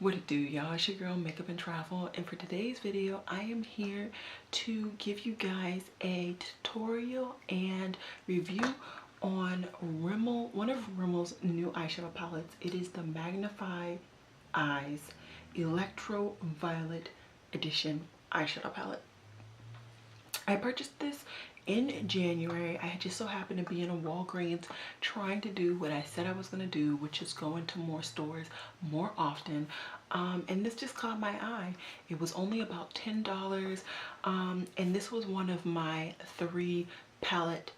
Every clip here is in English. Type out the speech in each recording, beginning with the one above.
What it do, y'all? It's your girl Makeup and Travel, and for today's video I am here to give you guys a tutorial and review on Rimmel, one of Rimmel's new eyeshadow palettes. It is the Magnify Eyes Electro Violet Edition eyeshadow palette. I purchased this in January. I just so happened to be in a Walgreens trying to do what I said I was going to do, which is go into more stores more often. And this just caught my eye. It was only about $10. And this was one of my 3 palette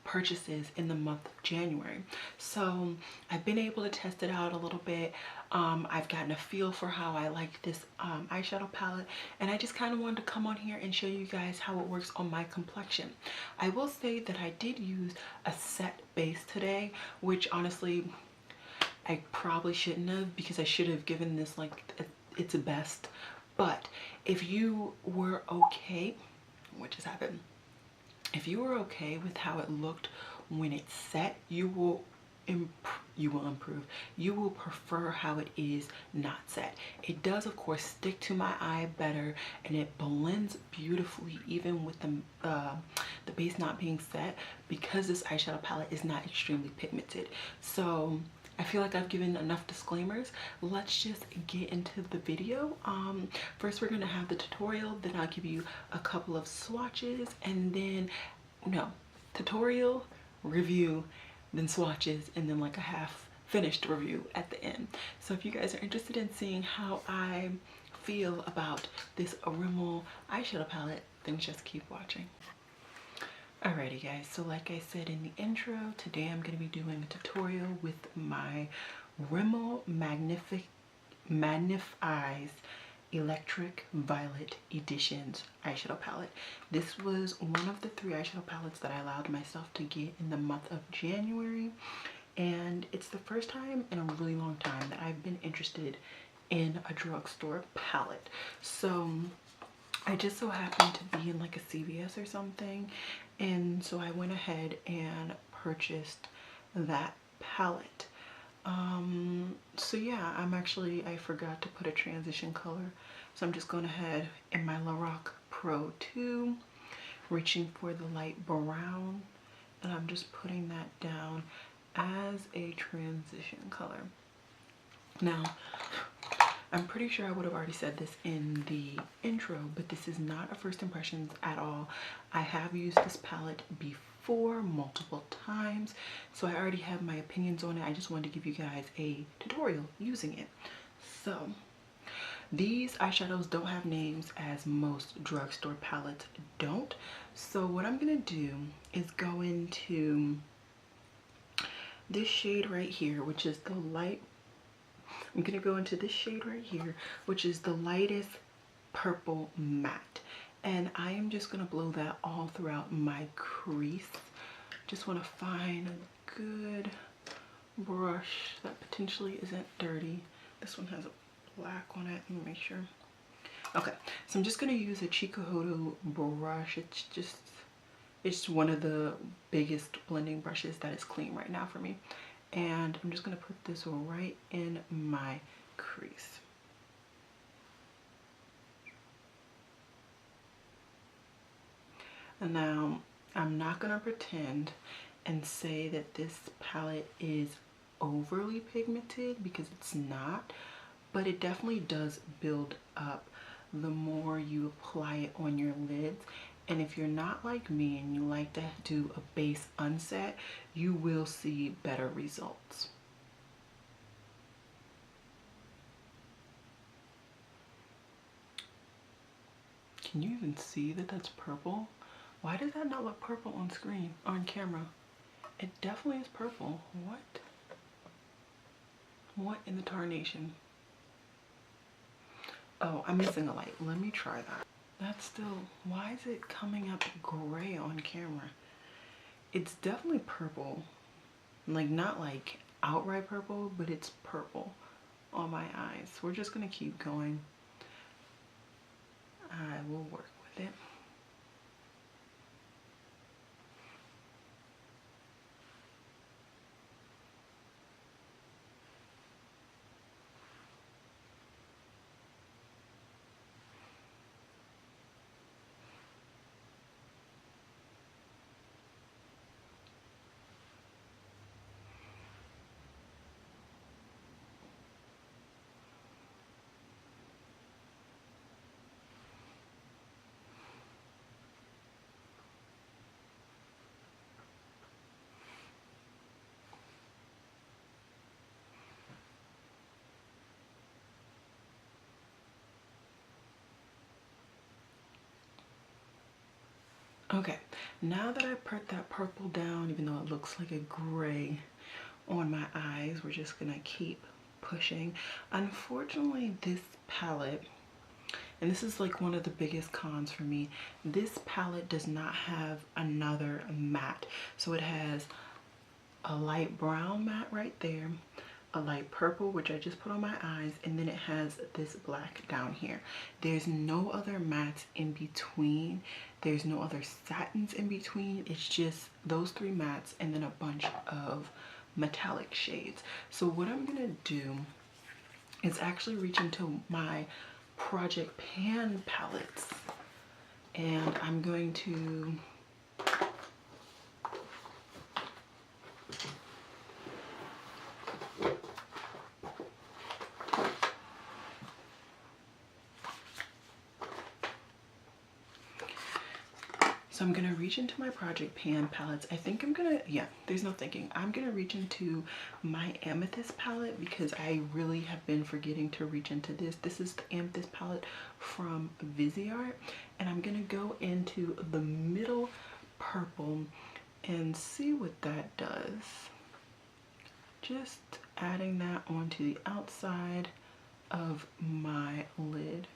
purchases in the month of January. So I've been able to test it out a little bit. I've gotten a feel for how I like this eyeshadow palette, and I just kind of wanted to come on here and show you guys how it works on my complexion. I will say that I did use a set base today, which honestly I probably shouldn't have, because I should have given this like its best. But if you were okay, what just happened? If you were okay with how it looked when it's set, you will improve. You will prefer how it is not set. It does, of course, stick to my eye better, and it blends beautifully even with the base not being set, because this eyeshadow palette is not extremely pigmented. So I feel like I've given enough disclaimers. Let's just get into the video. First we're gonna have the tutorial, then I'll give you a couple of swatches, and then tutorial, review, then swatches, and then like a half finished review at the end. So if you guys are interested in seeing how I feel about this Rimmel eyeshadow palette, then just keep watching. Alrighty guys, so like I said in the intro, today I'm going to be doing a tutorial with my Rimmel Magnify Electric Violet Editions eyeshadow palette. This was one of the 3 eyeshadow palettes that I allowed myself to get in the month of January, and it's the first time in a really long time that I've been interested in a drugstore palette. So I just so happened to be in like a CVS or something, and so I went ahead and purchased that palette. So yeah, I forgot to put a transition color, so I'm just going ahead in my Lorac Pro 2, reaching for the light brown, and I'm just putting that down as a transition color. Now, I'm pretty sure I would have already said this in the intro, but this is not a first impressions at all. I have used this palette before multiple times, so I already have my opinions on it. I just wanted to give you guys a tutorial using it. So these eyeshadows don't have names, as most drugstore palettes don't. So what I'm gonna do is go into this shade right here, which is the light. I'm gonna go into this shade right here, which is the lightest purple matte, and I am just gonna blow that all throughout my crease. Just want to find a good brush that potentially isn't dirty. This one has a black on it. Let me make sure. Okay, so I'm just gonna use a Chikuhodo brush. It's one of the biggest blending brushes that is clean right now for me. And I'm just going to put this right in my crease. And now I'm not going to pretend and say that this palette is overly pigmented, because it's not, but it definitely does build up the more you apply it on your lids. And if you're not like me and you like to do a base unset, you will see better results. Can you even see that that's purple? Why does that not look purple on screen, on camera? It definitely is purple. What in the tarnation? Oh, I'm missing a light. Let me try that. That's still, why is it coming up gray on camera? It's definitely purple, like not like outright purple, but it's purple on my eyes. We're just gonna keep going. I will work with it. Okay, now that I put that purple down, even though it looks like a gray on my eyes, we're just gonna keep pushing. Unfortunately, this palette, and this is like one of the biggest cons for me, this palette does not have another matte. So it has a light brown matte right there, a light purple, which I just put on my eyes, and then it has this black down here. There's no other mattes in between. There's no other satins in between. It's just those three mattes and then a bunch of metallic shades. So what I'm gonna do is actually reach into my Project Pan palettes, and I'm going to reach into my Project Pan palettes. I think I'm gonna, yeah, there's no thinking. I'm gonna reach into my Amethyst palette because I really have been forgetting to reach into this. This is the Amethyst palette from Viseart, and I'm gonna go into the middle purple and see what that does. Just adding that onto the outside of my lid.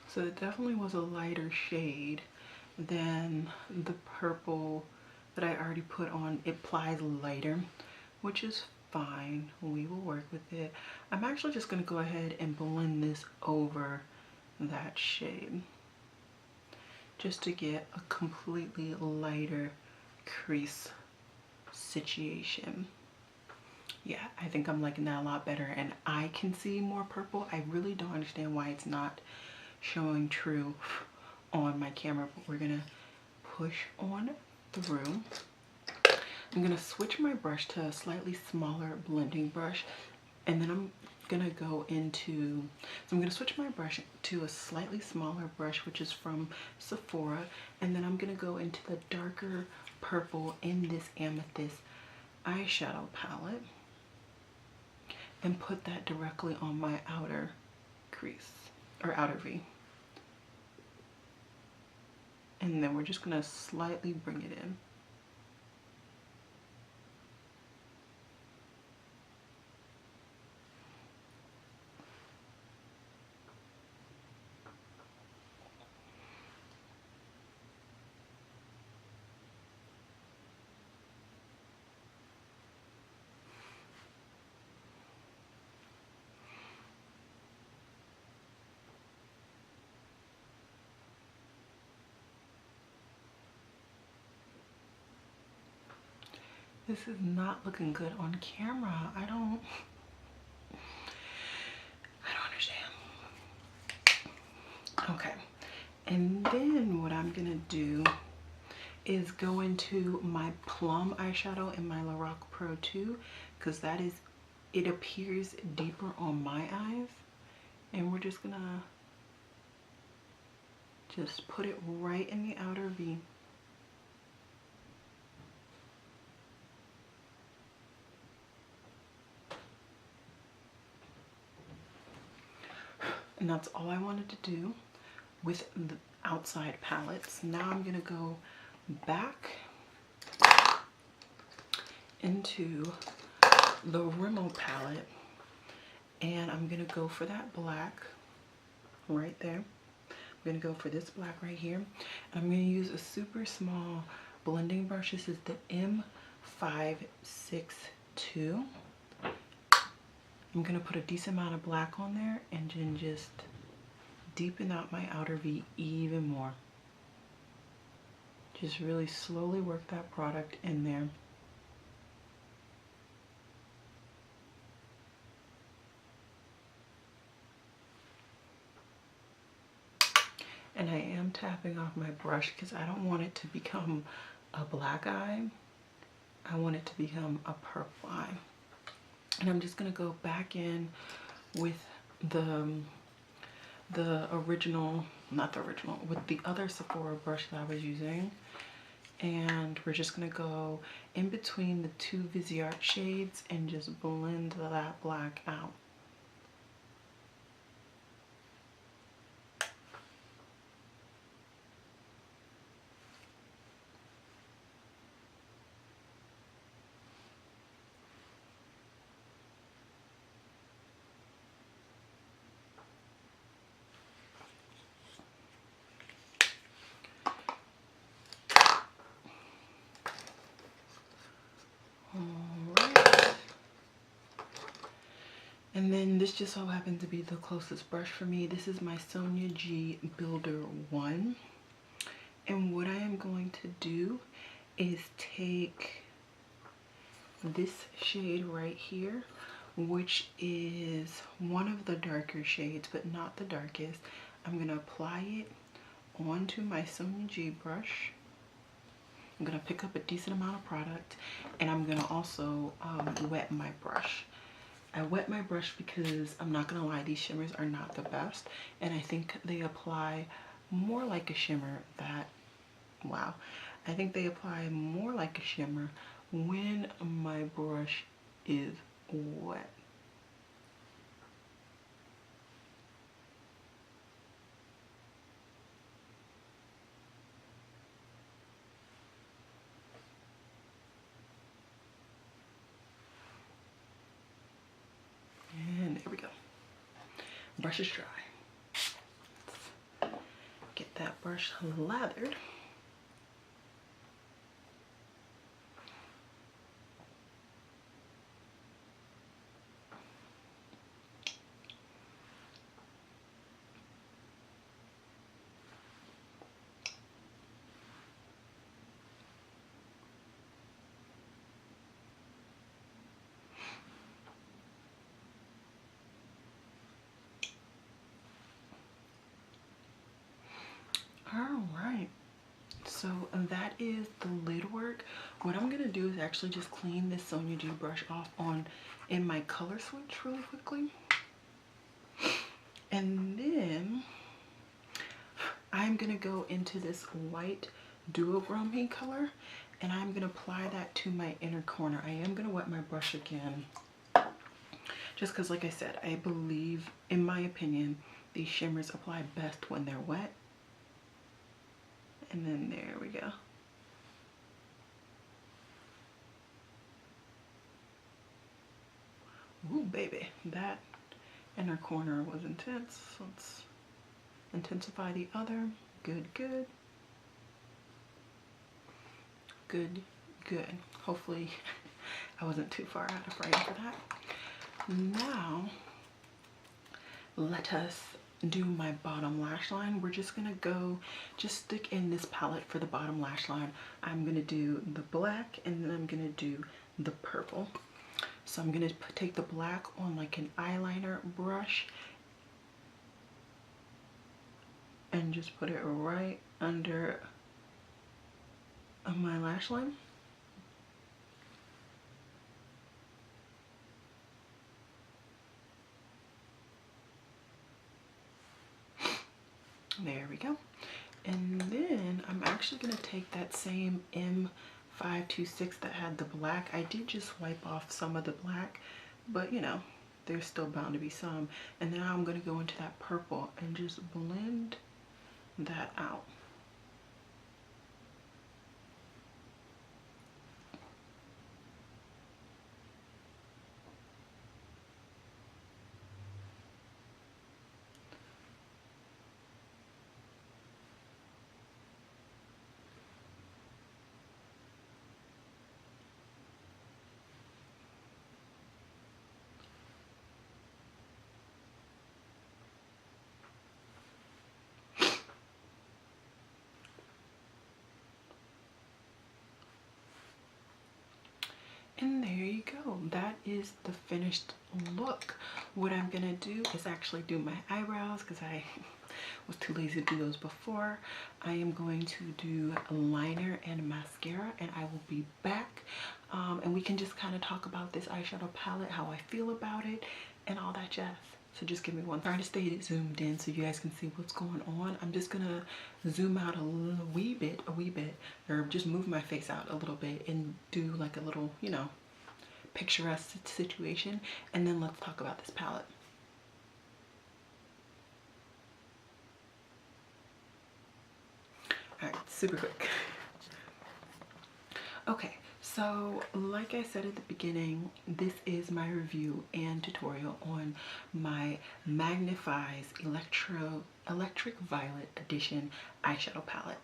So it definitely was a lighter shade than the purple that I already put on. It applies lighter, which is fine. We will work with it. I'm actually just going to go ahead and blend this over that shade just to get a completely lighter crease situation. Yeah, I think I'm liking that a lot better, and I can see more purple. I really don't understand why it's not showing true on my camera, but we're gonna push on through. I'm gonna switch my brush to a slightly smaller blending brush, and then I'm gonna go into, so I'm gonna switch my brush to a slightly smaller brush, which is from Sephora, and then I'm gonna go into the darker purple in this Amethyst eyeshadow palette and put that directly on my outer crease, or outer V. And then we're just gonna slightly bring it in. This is not looking good on camera. I don't understand. Okay, and then what I'm gonna do is go into my plum eyeshadow in my Lorac Pro 2, because that is, it appears deeper on my eyes, and we're just gonna just put it right in the outer V. And that's all I wanted to do with the outside palettes. Now I'm gonna go back into the Rimmel palette, and I'm gonna go for that black right there. I'm gonna go for this black right here. I'm gonna use a super small blending brush. This is the M562. I'm gonna put a decent amount of black on there and then just deepen out my outer V even more. Just really slowly work that product in there. And I am tapping off my brush because I don't want it to become a black eye. I want it to become a purple eye. And I'm just gonna go back in with the the original, not the original, with the other Sephora brush that I was using. And we're just gonna go in between the two Viseart shades and just blend that black out. And then this just so happens to be the closest brush for me. This is my Sonia G Builder 1. And what I am going to do is take this shade right here, which is one of the darker shades, but not the darkest. I'm going to apply it onto my Sonia G brush. I'm going to pick up a decent amount of product, and I'm going to also wet my brush. I wet my brush because I'm not gonna lie, these shimmers are not the best, and I think they apply more like a shimmer I think they apply more like a shimmer when my brush is wet. And there we go. Brush is dry. Let's get that brush lathered. Alright, so that is the lid work. What I'm going to do is actually just clean this Sonia G brush off in my color switch really quickly. And then I'm going to go into this white duochrome color, and I'm going to apply that to my inner corner. I am going to wet my brush again, just because, like I said, I believe, in my opinion, these shimmers apply best when they're wet. And then there we go. Ooh, baby, that inner corner was intense. Let's intensify the other. Good, good. Good, good. Hopefully I wasn't too far out of frame for that. Now, let us do my bottom lash line. We're just gonna go, just stick in this palette for the bottom lash line. I'm gonna do the black, and then I'm gonna do the purple. So I'm gonna take the black on like an eyeliner brush and just put it right under my lash line. There we go. And then I'm actually going to take that same M526 that had the black. I did just wipe off some of the black, but you know, there's still bound to be some. And then I'm going to go into that purple and just blend that out. And there you go. That is the finished look. What I'm gonna do is actually do my eyebrows because I was too lazy to do those before. I am going to do a liner and mascara, and I will be back. And we can just kind of talk about this eyeshadow palette, how I feel about it, and all that jazz. So just give me one. I'm trying to stay zoomed in so you guys can see what's going on. I'm just gonna zoom out a wee bit, or just move my face out a little bit and do like a little, you know, picturesque situation. And then let's talk about this palette. All right, super quick. Okay, so like I said at the beginning, this is my review and tutorial on my Magnifies Electric Violet Edition eyeshadow palette.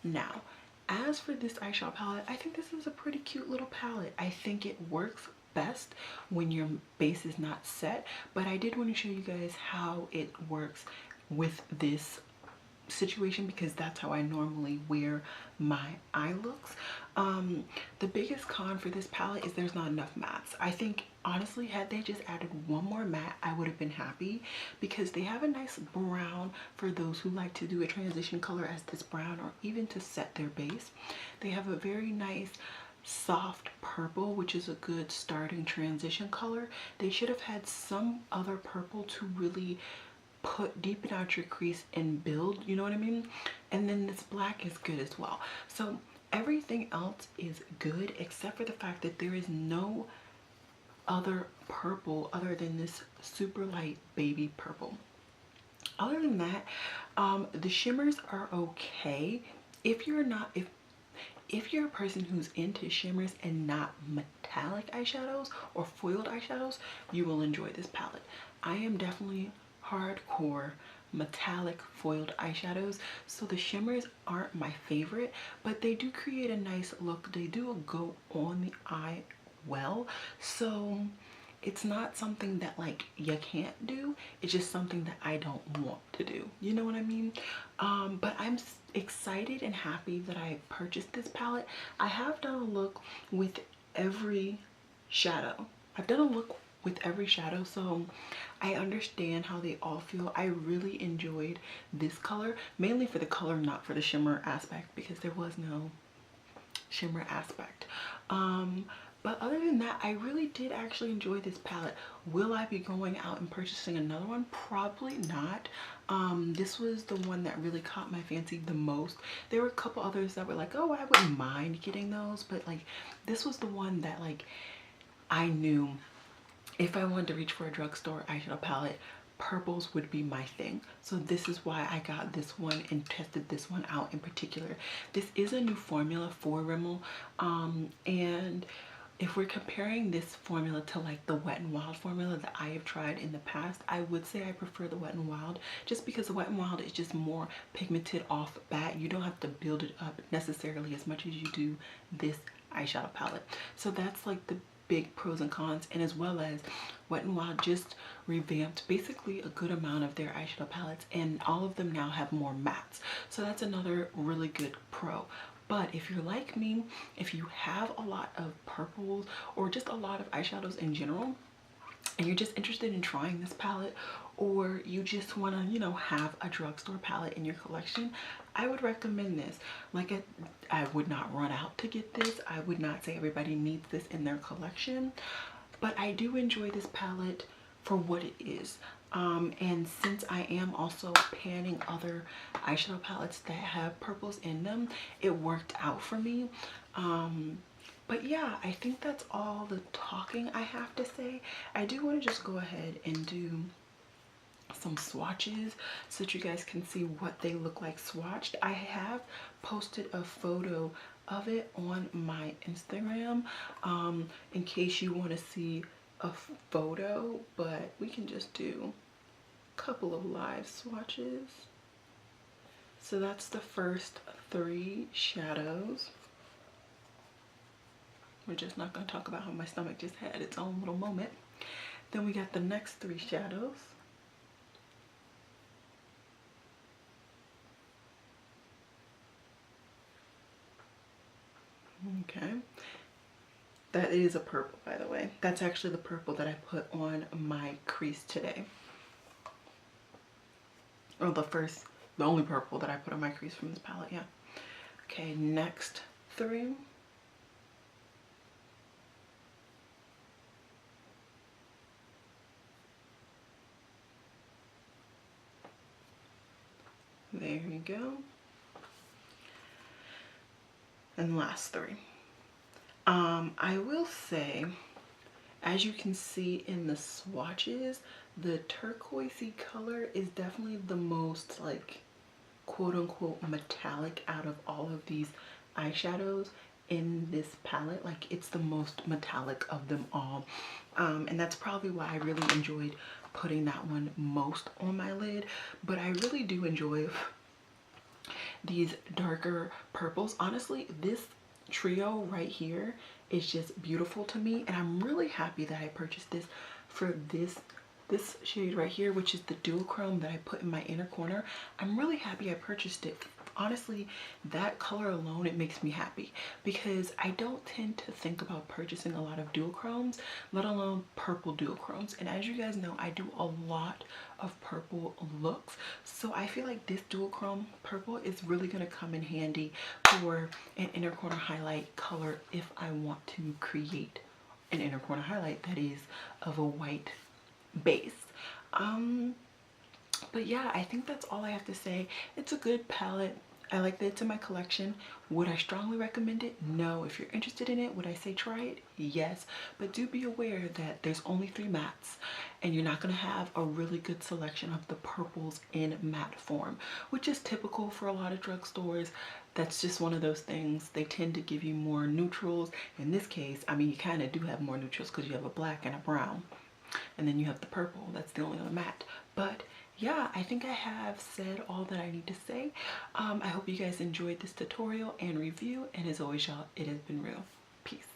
Now, as for this eyeshadow palette, I think this is a pretty cute little palette. I think it works best when your base is not set, but I did want to show you guys how it works with this situation because that's how I normally wear my eye looks. The biggest con for this palette is there's not enough mattes. I think honestly, had they just added one more matte, I would have been happy, because they have a nice brown for those who like to do a transition color as this brown, or even to set their base. They have a very nice soft purple, which is a good starting transition color. They should have had some other purple to really deepen out your crease and build, you know what I mean? And then this black is good as well. So everything else is good except for the fact that there is no other purple other than this super light baby purple. Other than that, the shimmers are okay. If you're a person who's into shimmers and not metallic eyeshadows or foiled eyeshadows, you will enjoy this palette. I am definitely hardcore metallic foiled eyeshadows, so the shimmers aren't my favorite, but they do create a nice look. They do go on the eye well, so it's not something that like you can't do. It's just something that I don't want to do, you know what I mean? But I'm excited and happy that I purchased this palette. I have done a look with every shadow. So I understand how they all feel. I really enjoyed this color, mainly for the color, not for the shimmer aspect, because there was no shimmer aspect. But other than that, I really did actually enjoy this palette. Will I be going out and purchasing another one? Probably not. This was the one that really caught my fancy the most. There were a couple others that were like, oh, I wouldn't mind getting those, but like this was the one that like I knew if I wanted to reach for a drugstore eyeshadow palette, purples would be my thing. So this is why I got this one and tested this one out in particular. This is a new formula for Rimmel, and if we're comparing this formula to like the Wet n Wild formula that I have tried in the past, I would say I prefer the Wet n Wild, just because the Wet n Wild is just more pigmented off bat. You don't have to build it up necessarily as much as you do this eyeshadow palette. So that's like the big pros and cons, and as well as Wet n Wild just revamped basically a good amount of their eyeshadow palettes, and all of them now have more mattes. So that's another really good pro. But if you're like me, if you have a lot of purples or just a lot of eyeshadows in general, and you're just interested in trying this palette, or you just want to, you know, have a drugstore palette in your collection, I would recommend this. Like I would not run out to get this. I would not say everybody needs this in their collection, but I do enjoy this palette for what it is. And since I am also panning other eyeshadow palettes that have purples in them, it worked out for me. But yeah, I think that's all the talking I have to say. I do want to just go ahead and do some swatches so that you guys can see what they look like swatched. I have posted a photo of it on my Instagram in case you want to see a photo, but we can just do a couple of live swatches. So that's the first 3 shadows. We're just not going to talk about how my stomach just had its own little moment. Then we got the next 3 shadows. Okay. That is a purple, by the way. That's actually the purple that I put on my crease today. Or the only purple that I put on my crease from this palette, yeah. Okay, next 3. There you go. And last three. I will say, as you can see in the swatches, the turquoisey color is definitely the most like quote unquote metallic out of all of these eyeshadows in this palette. Like, it's the most metallic of them all, and that's probably why I really enjoyed putting that one most on my lid. But I really do enjoy these darker purples. Honestly, this trio right here is just beautiful to me, and I'm really happy that I purchased this for this shade right here, which is the duochrome that I put in my inner corner. I'm really happy I purchased it. Honestly, that color alone, it makes me happy, because I don't tend to think about purchasing a lot of duochromes, let alone purple duochromes. And as you guys know, I do a lot of purple looks, so I feel like this duochrome purple is really going to come in handy for an inner corner highlight color if I want to create an inner corner highlight that is of a white base. But yeah, I think that's all I have to say. It's a good palette. I like that it's in my collection. Would I strongly recommend it? No. If you're interested in it, would I say try it? Yes. But do be aware that there's only 3 mattes, and you're not going to have a really good selection of the purples in matte form, which is typical for a lot of drugstores. That's just one of those things. They tend to give you more neutrals. In this case, I mean, you kind of do have more neutrals because you have a black and a brown, and then you have the purple. That's the only other matte. But yeah, I think I have said all that I need to say. I hope you guys enjoyed this tutorial and review, and as always, y'all, it has been real. Peace.